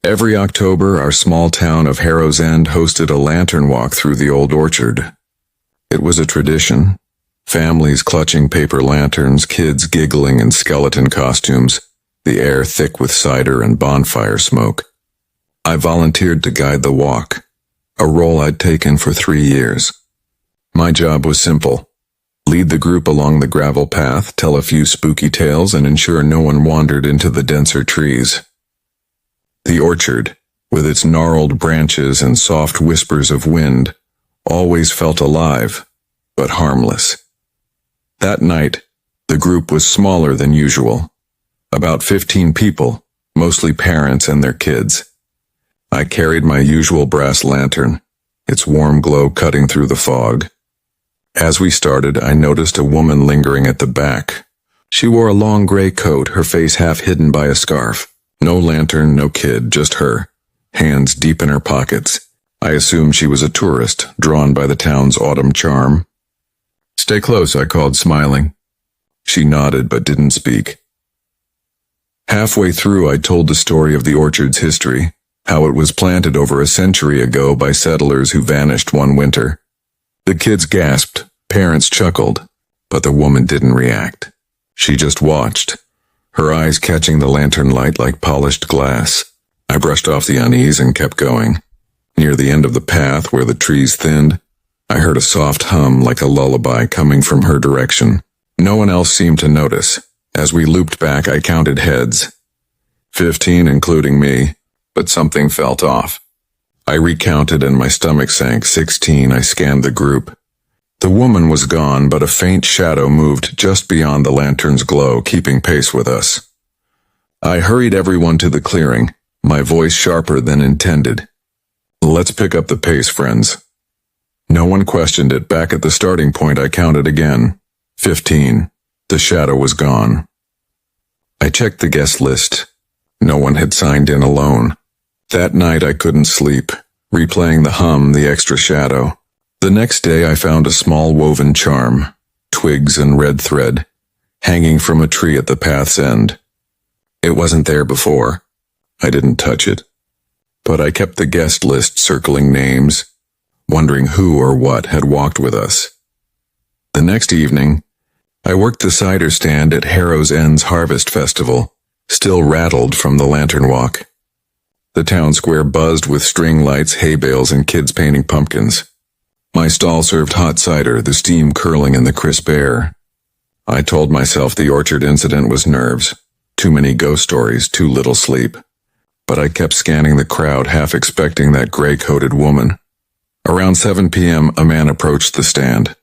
Every October, our small town of Harrow's End hosted a lantern walk through the old orchard. It was a tradition. Families clutching paper lanterns, kids giggling in skeleton costumes, the air thick with cider and bonfire smoke. I volunteered to guide the walk, a role I'd taken for 3 years. My job was simple. Lead the group along the gravel path, tell a few spooky tales, and ensure no one wandered into the denser trees. The orchard, with its gnarled branches and soft whispers of wind, always felt alive, but harmless. That night, the group was smaller than usual. About 15 people, mostly parents and their kids. I carried my usual brass lantern, its warm glow cutting through the fog. As we started, I noticed a woman lingering at the back. She wore a long gray coat, her face half hidden by a scarf. No lantern, no kid, just her, hands deep in her pockets. I assumed she was a tourist, drawn by the town's autumn charm. "Stay close," I called, smiling. She nodded but didn't speak. Halfway through, I told the story of the orchard's history, how it was planted over a century ago by settlers who vanished one winter. The kids gasped, parents chuckled, but the woman didn't react. She just watched, her eyes catching the lantern light like polished glass. I brushed off the unease and kept going. Near the end of the path, where the trees thinned, I heard a soft hum like a lullaby coming from her direction. No one else seemed to notice. As we looped back, I counted heads. 15, including me, but something felt off. I recounted and my stomach sank. 16, I scanned the group. The woman was gone, but a faint shadow moved just beyond the lantern's glow, keeping pace with us. I hurried everyone to the clearing, my voice sharper than intended. "Let's pick up the pace, friends." No one questioned it. Back at the starting point, I counted again. 15. The shadow was gone. I checked the guest list. No one had signed in alone. That night I couldn't sleep, replaying the hum, the extra shadow. The next day I found a small woven charm, twigs and red thread, hanging from a tree at the path's end. It wasn't there before. I didn't touch it. But I kept the guest list circling names, wondering who or what had walked with us. The next evening, I worked the cider stand at Harrow's End's Harvest Festival, still rattled from the lantern walk. The town square buzzed with string lights, hay bales, and kids painting pumpkins. My stall served hot cider, the steam curling in the crisp air. I told myself the orchard incident was nerves. Too many ghost stories, too little sleep. But I kept scanning the crowd, half expecting that gray-coated woman. Around 7 p.m., a man approached the stand.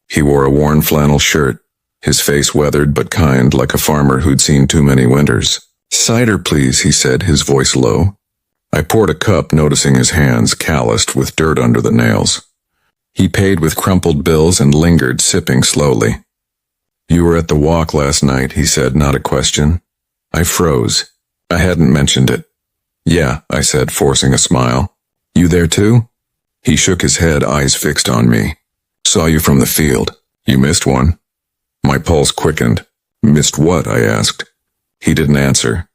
He wore a worn flannel shirt, his face weathered but kind, like a farmer who'd seen too many winters. "Cider, please," he said, his voice low. I poured a cup, noticing his hands calloused with dirt under the nails. He paid with crumpled bills and lingered, sipping slowly. "You were at the walk last night," he said, not a question. I froze. I hadn't mentioned it. "Yeah," I said, forcing a smile. "You there too?" He shook his head, eyes fixed on me. "Saw you from the field. You missed one." My pulse quickened. "Missed what?" I asked. He didn't answer,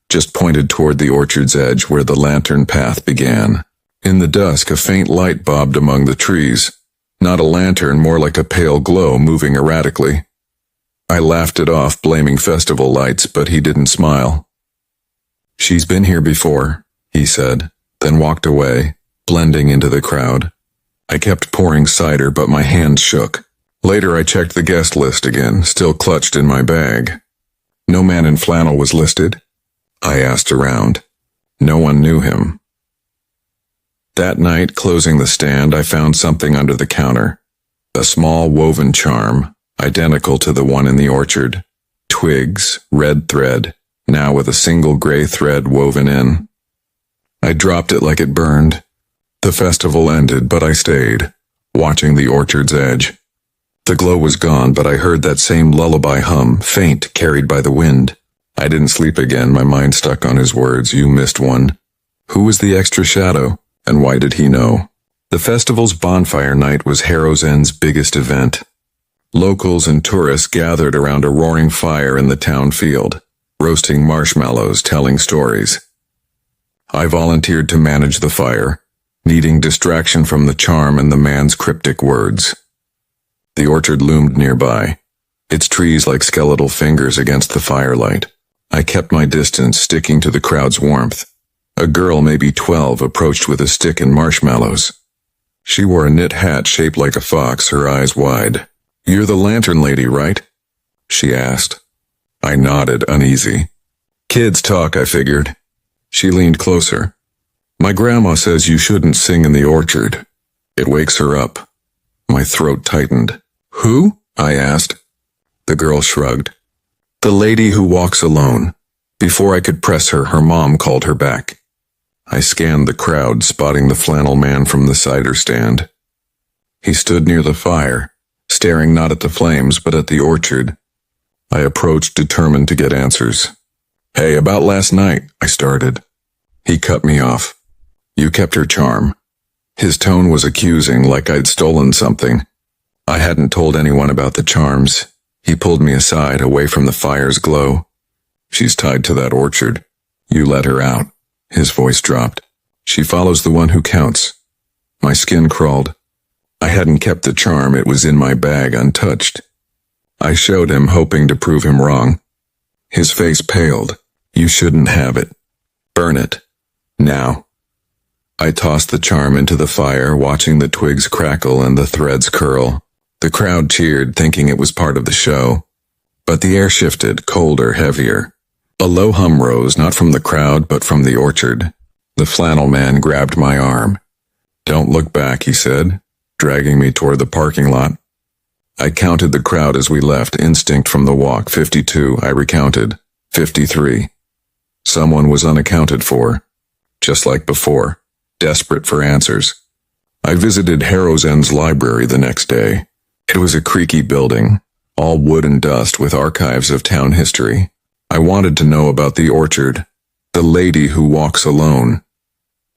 just pointed toward the orchard's edge where the lantern path began. In the dusk, a faint light bobbed among the trees. Not a lantern, more like a pale glow moving erratically. I laughed it off, blaming festival lights, but he didn't smile. "She's been here before," he said, then walked away, blending into the crowd. I kept pouring cider, but my hands shook. Later I checked the guest list again, still clutched in my bag. No man in flannel was listed. I asked around. No one knew him. That night, closing the stand, I found something under the counter. A small woven charm, identical to the one in the orchard. Twigs, red thread, now with a single gray thread woven in. I dropped it like it burned. The festival ended, but I stayed, watching the orchard's edge. The glow was gone, but I heard that same lullaby hum, faint, carried by the wind. I didn't sleep again, my mind stuck on his words, "You missed one." Who was the extra shadow, and why did he know? The festival's bonfire night was Harrow's End's biggest event. Locals and tourists gathered around a roaring fire in the town field, roasting marshmallows, telling stories. I volunteered to manage the fire, needing distraction from the charm and the man's cryptic words. The orchard loomed nearby, its trees like skeletal fingers against the firelight. I kept my distance, sticking to the crowd's warmth. A girl, maybe 12, approached with a stick and marshmallows. She wore a knit hat shaped like a fox, her eyes wide. "You're the lantern lady, right?" she asked. I nodded, uneasy. Kids talk, I figured. She leaned closer. "My grandma says you shouldn't sing in the orchard. It wakes her up." My throat tightened. "Who?" I asked. The girl shrugged. "The lady who walks alone." Before I could press her, her mom called her back. I scanned the crowd, spotting the flannel man from the cider stand. He stood near the fire, staring not at the flames but at the orchard. I approached, determined to get answers. "Hey, about last night," I started. He cut me off. "You kept her charm." His tone was accusing, like I'd stolen something. I hadn't told anyone about the charms. He pulled me aside, away from the fire's glow. "She's tied to that orchard. You let her out." His voice dropped. "She follows the one who counts." My skin crawled. I hadn't kept the charm, it was in my bag, untouched. I showed him, hoping to prove him wrong. His face paled. "You shouldn't have it. Burn it. Now." I tossed the charm into the fire, watching the twigs crackle and the threads curl. The crowd cheered, thinking it was part of the show. But the air shifted, colder, heavier. A low hum rose, not from the crowd, but from the orchard. The flannel man grabbed my arm. "Don't look back," he said, dragging me toward the parking lot. I counted the crowd as we left, instinct from the walk. 52, I recounted. 53. Someone was unaccounted for. Just like before, desperate for answers. I visited Harrow's End's library the next day. It was a creaky building, all wood and dust with archives of town history. I wanted to know about the orchard, the lady who walks alone.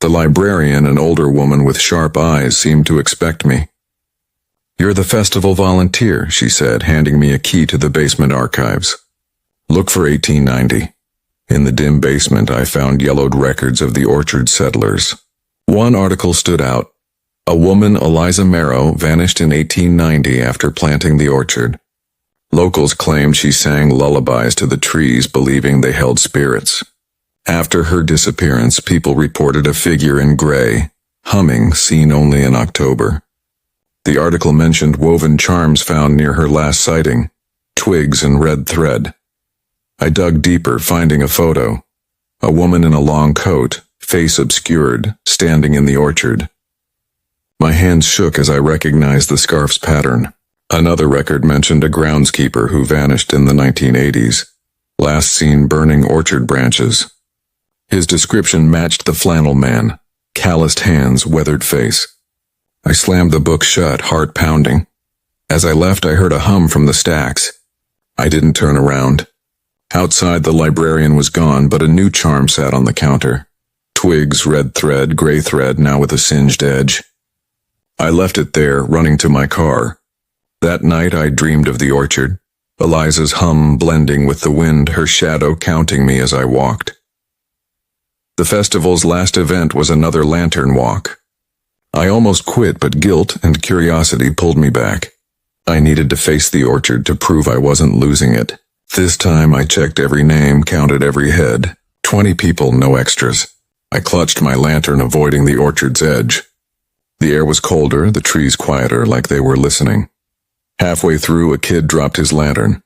The librarian, an older woman with sharp eyes, seemed to expect me. "You're the festival volunteer," she said, handing me a key to the basement archives. "Look for 1890. In the dim basement, I found yellowed records of the orchard settlers. One article stood out. A woman, Eliza Marrow, vanished in 1890 after planting the orchard. Locals claimed she sang lullabies to the trees, believing they held spirits. After her disappearance, people reported a figure in gray, humming, seen only in October. The article mentioned woven charms found near her last sighting, twigs and red thread. I dug deeper, finding a photo. A woman in a long coat, face obscured, standing in the orchard. My hands shook as I recognized the scarf's pattern. Another record mentioned a groundskeeper who vanished in the 1980s, last seen burning orchard branches. His description matched the flannel man, calloused hands, weathered face. I slammed the book shut, heart pounding. As I left, I heard a hum from the stacks. I didn't turn around. Outside, the librarian was gone, but a new charm sat on the counter. Twigs, red thread, gray thread, now with a singed edge. I left it there, running to my car. That night I dreamed of the orchard, Eliza's hum blending with the wind, her shadow counting me as I walked. The festival's last event was another lantern walk. I almost quit, but guilt and curiosity pulled me back. I needed to face the orchard to prove I wasn't losing it. This time I checked every name, counted every head. 20 people, no extras. I clutched my lantern, avoiding the orchard's edge. The air was colder, the trees quieter, like they were listening. Halfway through, a kid dropped his lantern.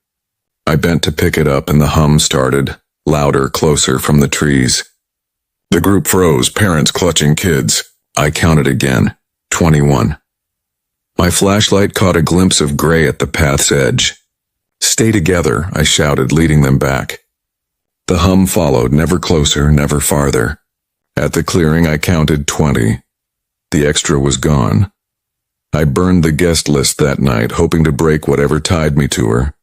I bent to pick it up and the hum started, louder, closer from the trees. The group froze, parents clutching kids. I counted again. 21. My flashlight caught a glimpse of gray at the path's edge. "Stay together," I shouted, leading them back. The hum followed, never closer, never farther. At the clearing, I counted 20. The extra was gone. I burned the guest list that night, hoping to break whatever tied me to her.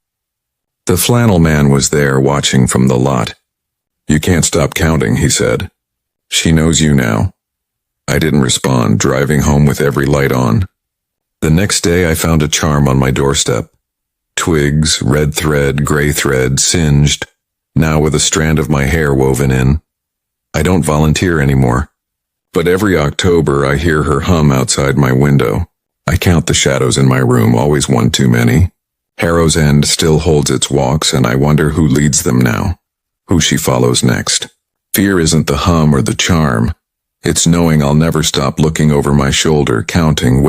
The flannel man was there, watching from the lot. "You can't stop counting," he said. "She knows you now." I didn't respond, driving home with every light on. The next day I found a charm on my doorstep. Twigs, red thread, gray thread, singed, now with a strand of my hair woven in. I don't volunteer anymore. But every October I hear her hum outside my window. I count the shadows in my room, always one too many. Harrow's End still holds its walks, and I wonder who leads them now, who she follows next. Fear isn't the hum or the charm. It's knowing I'll never stop looking over my shoulder, counting,